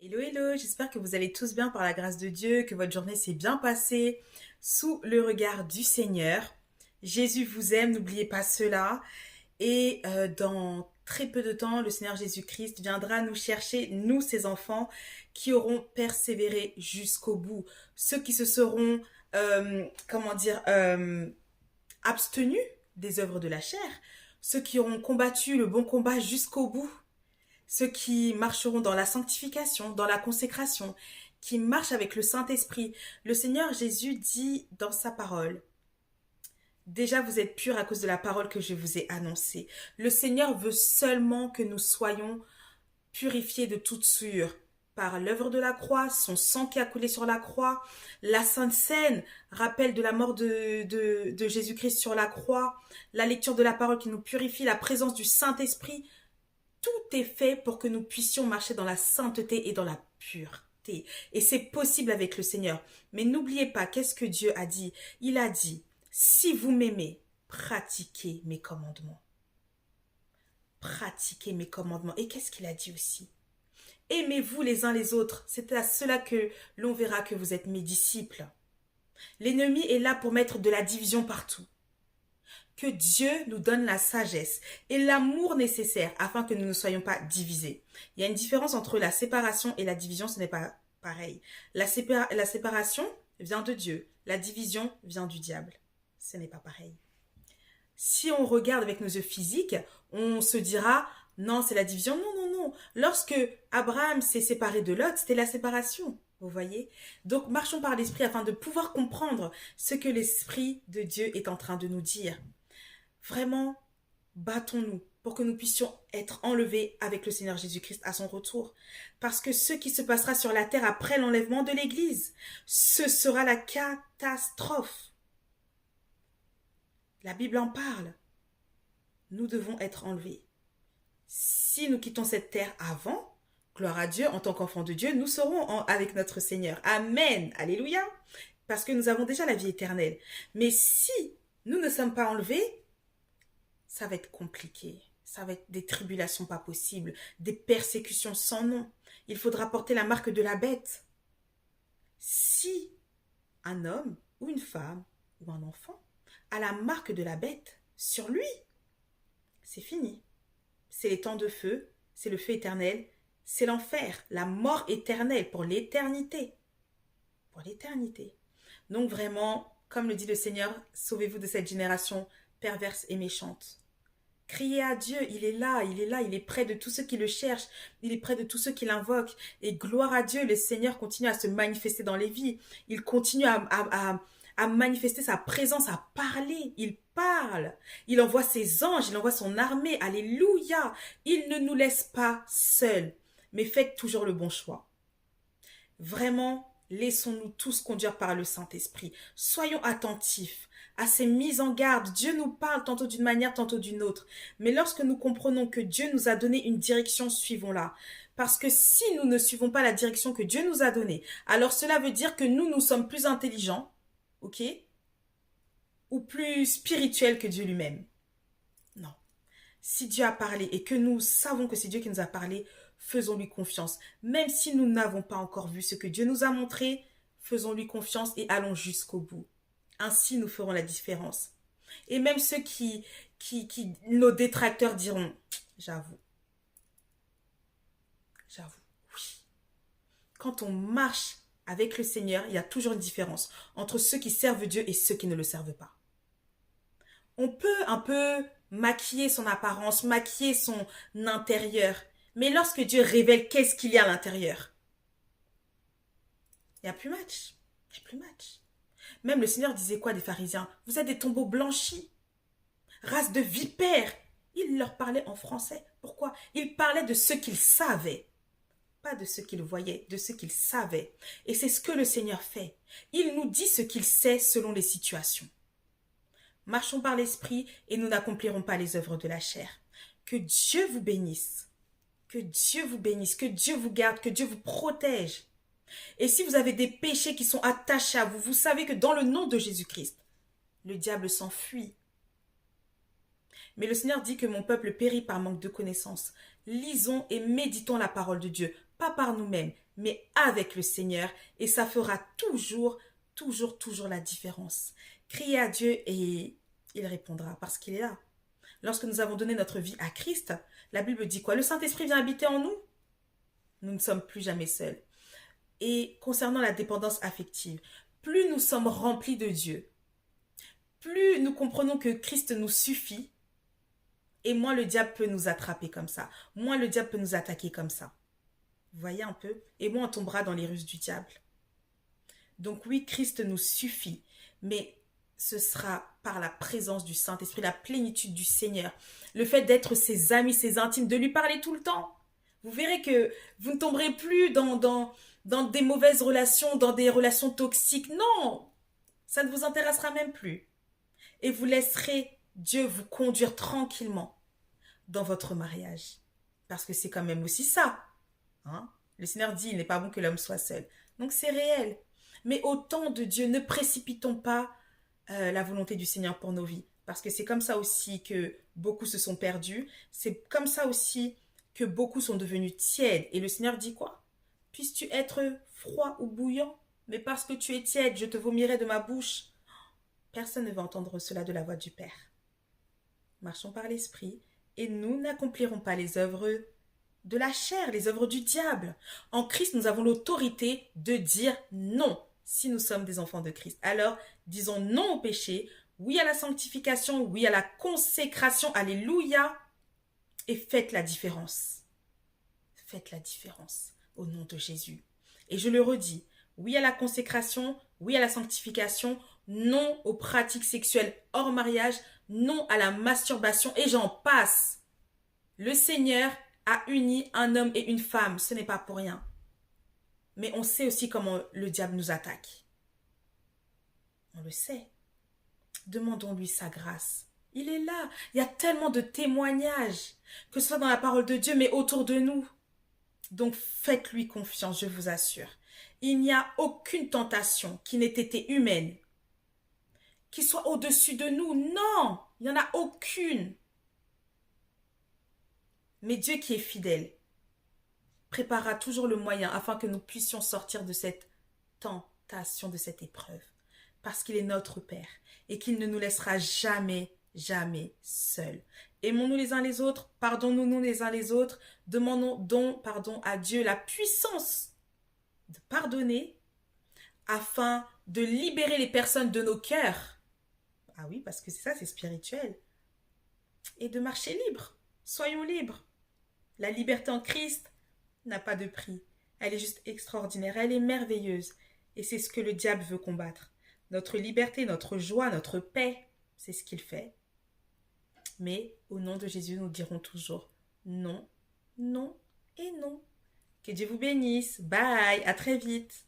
Hello, hello, j'espère que vous allez tous bien par la grâce de Dieu, que votre journée s'est bien passée sous le regard du Seigneur. Jésus vous aime, n'oubliez pas cela. Et dans très peu de temps, le Seigneur Jésus-Christ viendra nous chercher, nous ses enfants, qui auront persévéré jusqu'au bout. Ceux qui se seront, abstenus des œuvres de la chair. Ceux qui auront combattu le bon combat jusqu'au bout. Ceux qui marcheront dans la sanctification, dans la consécration, qui marchent avec le Saint-Esprit. Le Seigneur Jésus dit dans sa parole, déjà vous êtes purs à cause de la parole que je vous ai annoncée. Le Seigneur veut seulement que nous soyons purifiés de toute souillure par l'œuvre de la croix, son sang qui a coulé sur la croix, la Sainte Seine, rappel de la mort de Jésus-Christ sur la croix, la lecture de la parole qui nous purifie, la présence du Saint-Esprit. Tout est fait pour que nous puissions marcher dans la sainteté et dans la pureté. Et c'est possible avec le Seigneur. Mais n'oubliez pas, qu'est-ce que Dieu a dit? Il a dit, si vous m'aimez, pratiquez mes commandements. Pratiquez mes commandements. Et qu'est-ce qu'il a dit aussi? Aimez-vous les uns les autres. C'est à cela que l'on verra que vous êtes mes disciples. L'ennemi est là pour mettre de la division partout. Que Dieu nous donne la sagesse et l'amour nécessaire afin que nous ne soyons pas divisés. Il y a une différence entre la séparation et la division, ce n'est pas pareil. La séparation vient de Dieu, la division vient du diable. Ce n'est pas pareil. Si on regarde avec nos yeux physiques, on se dira, non, c'est la division. Non, non, non. Lorsque Abraham s'est séparé de Lot, c'était la séparation. Vous voyez? Donc, marchons par l'esprit afin de pouvoir comprendre ce que l'Esprit de Dieu est en train de nous dire. Vraiment, battons-nous pour que nous puissions être enlevés avec le Seigneur Jésus-Christ à son retour. Parce que ce qui se passera sur la terre après l'enlèvement de l'Église, ce sera la catastrophe. La Bible en parle. Nous devons être enlevés. Si nous quittons cette terre avant, gloire à Dieu, en tant qu'enfants de Dieu, nous serons avec notre Seigneur. Amen. Alléluia. Parce que nous avons déjà la vie éternelle. Mais si nous ne sommes pas enlevés, ça va être compliqué. Ça va être des tribulations pas possibles, des persécutions sans nom. Il faudra porter la marque de la bête. Si un homme ou une femme ou un enfant a la marque de la bête sur lui, c'est fini. C'est les temps de feu, c'est le feu éternel, c'est l'enfer, la mort éternelle pour l'éternité. Pour l'éternité. Donc vraiment, comme le dit le Seigneur, sauvez-vous de cette génération perverse et méchante. Criez à Dieu, il est là, il est là, il est près de tous ceux qui le cherchent, il est près de tous ceux qui l'invoquent. Et gloire à Dieu, le Seigneur continue à se manifester dans les vies. Il continue à manifester sa présence, à parler. Il parle. Il envoie ses anges, il envoie son armée. Alléluia. Il ne nous laisse pas seuls. Mais faites toujours le bon choix. Vraiment, laissons-nous tous conduire par le Saint-Esprit. Soyons attentifs à ces mises en garde. Dieu nous parle tantôt d'une manière, tantôt d'une autre. Mais lorsque nous comprenons que Dieu nous a donné une direction, suivons-la. Parce que si nous ne suivons pas la direction que Dieu nous a donnée, alors cela veut dire que nous sommes plus intelligents, ok? Ou plus spirituels que Dieu lui-même. Non. Si Dieu a parlé et que nous savons que c'est Dieu qui nous a parlé, faisons-lui confiance. Même si nous n'avons pas encore vu ce que Dieu nous a montré, faisons-lui confiance et allons jusqu'au bout. Ainsi, nous ferons la différence. Et même ceux nos détracteurs diront, j'avoue, oui. Quand on marche avec le Seigneur, il y a toujours une différence entre ceux qui servent Dieu et ceux qui ne le servent pas. On peut un peu maquiller son apparence, maquiller son intérieur, mais lorsque Dieu révèle qu'est-ce qu'il y a à l'intérieur, il n'y a plus match. Il n'y a plus match. Même le Seigneur disait quoi des pharisiens? Vous êtes des tombeaux blanchis, race de vipères. Il leur parlait en français. Pourquoi? Il parlait de ce qu'ils savaient. Pas de ce qu'ils voyaient, de ce qu'ils savaient. Et c'est ce que le Seigneur fait. Il nous dit ce qu'il sait selon les situations. Marchons par l'esprit et nous n'accomplirons pas les œuvres de la chair. Que Dieu vous bénisse. Que Dieu vous bénisse, que Dieu vous garde, que Dieu vous protège. Et si vous avez des péchés qui sont attachés à vous, vous savez que dans le nom de Jésus-Christ, le diable s'enfuit. Mais le Seigneur dit que mon peuple périt par manque de connaissance. Lisons et méditons la parole de Dieu, pas par nous-mêmes. mais avec le Seigneur, et ça fera toujours, toujours la différence. Criez à Dieu et il répondra parce qu'il est là. Lorsque nous avons donné notre vie à Christ, la Bible dit quoi? Le Saint-Esprit vient habiter en nous. Nous ne sommes plus jamais seuls. Et concernant la dépendance affective, plus nous sommes remplis de Dieu, plus nous comprenons que Christ nous suffit, et moins le diable peut nous attraper comme ça, moins le diable peut nous attaquer comme ça. Vous voyez un peu? Et moins on tombera dans les ruses du diable. Donc oui, Christ nous suffit, mais ce sera par la présence du Saint-Esprit, la plénitude du Seigneur, le fait d'être ses amis, ses intimes, de lui parler tout le temps. Vous verrez que vous ne tomberez plus dans des mauvaises relations, dans des relations toxiques. Non, ça ne vous intéressera même plus. Et vous laisserez Dieu vous conduire tranquillement dans votre mariage. Parce que c'est quand même aussi ça. Hein? Le Seigneur dit, il n'est pas bon que l'homme soit seul. Donc c'est réel. Mais au temps de Dieu, ne précipitons pas la volonté du Seigneur pour nos vies. Parce que c'est comme ça aussi que beaucoup se sont perdus. C'est comme ça aussi que beaucoup sont devenus tièdes. Et le Seigneur dit quoi? Puisses-tu être froid ou bouillant? Mais parce que tu es tiède, je te vomirai de ma bouche. Personne ne va entendre cela de la voix du Père. Marchons par l'Esprit et nous n'accomplirons pas les œuvres de la chair, les œuvres du diable. En Christ, nous avons l'autorité de dire non si nous sommes des enfants de Christ. Alors, disons non au péché, oui à la sanctification, oui à la consécration, alléluia, et faites la différence. Faites la différence au nom de Jésus. Et je le redis, oui à la consécration, oui à la sanctification, non aux pratiques sexuelles hors mariage, non à la masturbation, et j'en passe. Le Seigneur a uni un homme et une femme, ce n'est pas pour rien. Mais on sait aussi comment le diable nous attaque. On le sait. Demandons-lui sa grâce. Il est là. Il y a tellement de témoignages, que ce soit dans la parole de Dieu, mais autour de nous. Donc faites-lui confiance, je vous assure. Il n'y a aucune tentation qui n'ait été humaine, qui soit au-dessus de nous. Non, il n'y en a aucune. Mais Dieu qui est fidèle préparera toujours le moyen afin que nous puissions sortir de cette tentation, de cette épreuve. Parce qu'il est notre Père et qu'il ne nous laissera jamais, jamais seuls. Aimons-nous les uns les autres, pardonnons-nous les uns les autres, demandons pardon à Dieu la puissance de pardonner afin de libérer les personnes de nos cœurs. Ah oui, parce que c'est ça, c'est spirituel. Et de marcher libre. Soyons libres. La liberté en Christ n'a pas de prix. Elle est juste extraordinaire, elle est merveilleuse. Et c'est ce que le diable veut combattre. Notre liberté, notre joie, notre paix, c'est ce qu'il fait. Mais au nom de Jésus, nous dirons toujours non, non et non. Que Dieu vous bénisse. Bye, à très vite.